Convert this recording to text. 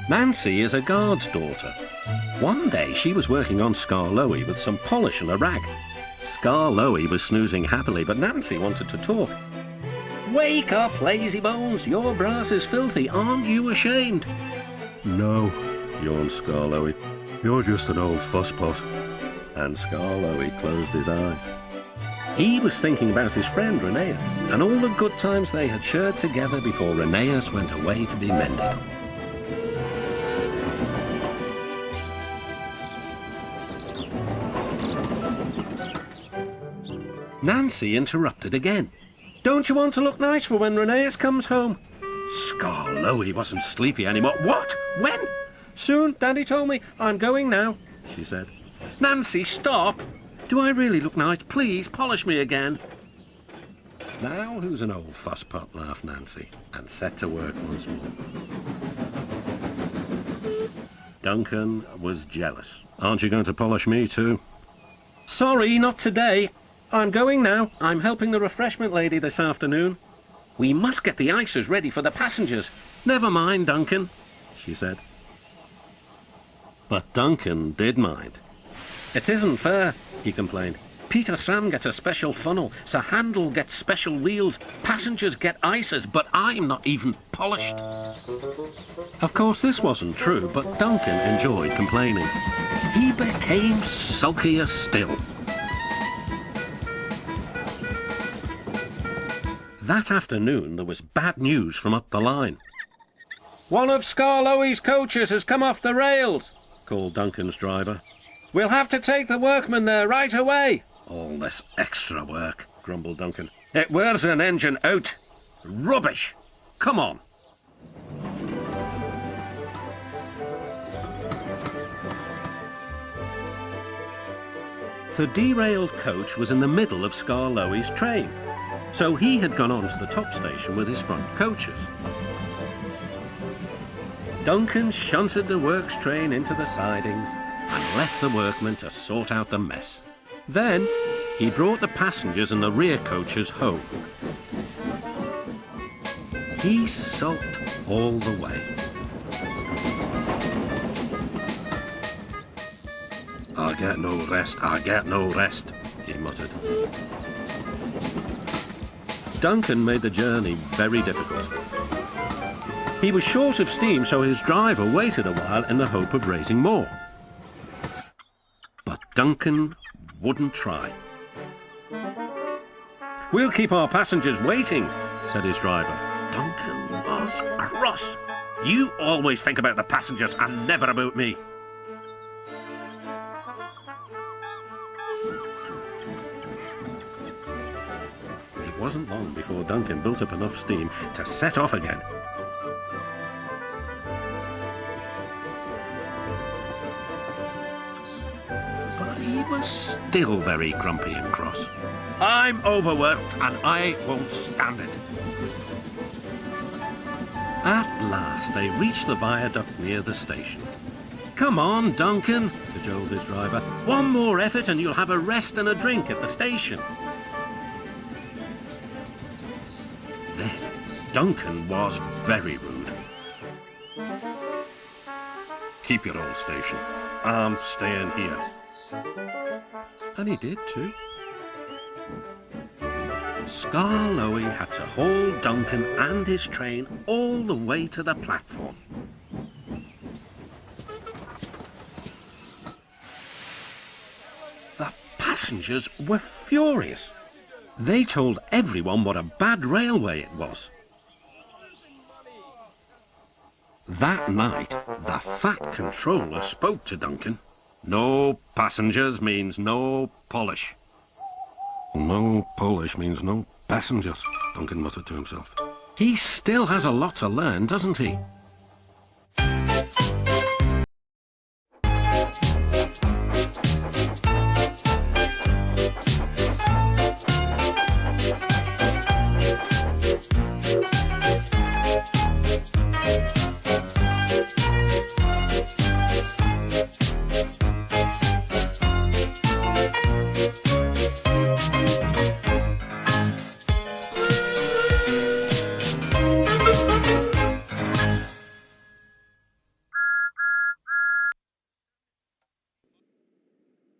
Nancy is a guard's daughter. One day she was working on Skarloey with some polish and a rag. Skarloey was snoozing happily, but Nancy wanted to talk. "Wake up, lazy bones! Your brass is filthy. Aren't you ashamed?" "No," yawned Skarloey. "You're just an old fusspot." And Skarloey closed his eyes. He was thinking about his friend Rheneas and all the good times they had shared together before Rheneas went away to be mended. Nancy interrupted again. "Don't you want to look nice for when Rheneas comes home?" Skarloey wasn't sleepy anymore. "What? When?" "Soon, Daddy told me. I'm going now," she said. "Nancy, stop! Do I really look nice? Please, polish me again." "Now who's an old fusspot?" laughed Nancy, and set to work once more. Duncan was jealous. "Aren't you going to polish me too?" "Sorry, not today. I'm going now. I'm helping the refreshment lady this afternoon. We must get the ices ready for the passengers." "Never mind, Duncan," she said. But Duncan did mind. "It isn't fair," he complained. "Peter Sam gets a special funnel, Sir Handel gets special wheels, passengers get ices, but I'm not even polished." Of course, this wasn't true, but Duncan enjoyed complaining. He became sulkier still. That afternoon, there was bad news from up the line. "One of Skarloey's coaches has come off the rails," called Duncan's driver. "We'll have to take the workmen there right away." "All this extra work," grumbled Duncan. "It wears an engine out. Rubbish. Come on." The derailed coach was in the middle of Skarloey's train, so he had gone on to the top station with his front coaches. Duncan shunted the works train into the sidings and left the workmen to sort out the mess. Then he brought the passengers and the rear coaches home. He sulked all the way. "I get no rest, I get no rest," he muttered. Duncan made the journey very difficult. He was short of steam, so his driver waited a while in the hope of raising more. But Duncan wouldn't try. "We'll keep our passengers waiting," said his driver. Duncan was cross. "You always think about the passengers and never about me." It wasn't long before Duncan built up enough steam to set off again. But he was still very grumpy and cross. "I'm overworked and I won't stand it." At last they reached the viaduct near the station. "Come on, Duncan," cajoled his driver. "One more effort and you'll have a rest and a drink at the station." Then Duncan was very rude. "Keep your old station. I'm staying here." And he did too. Skarloey had to haul Duncan and his train all the way to the platform. The passengers were furious. They told everyone what a bad railway it was. That night, the fat controller spoke to Duncan. "No passengers means no polish." "No polish means no passengers," Duncan muttered to himself. "He still has a lot to learn, doesn't he?"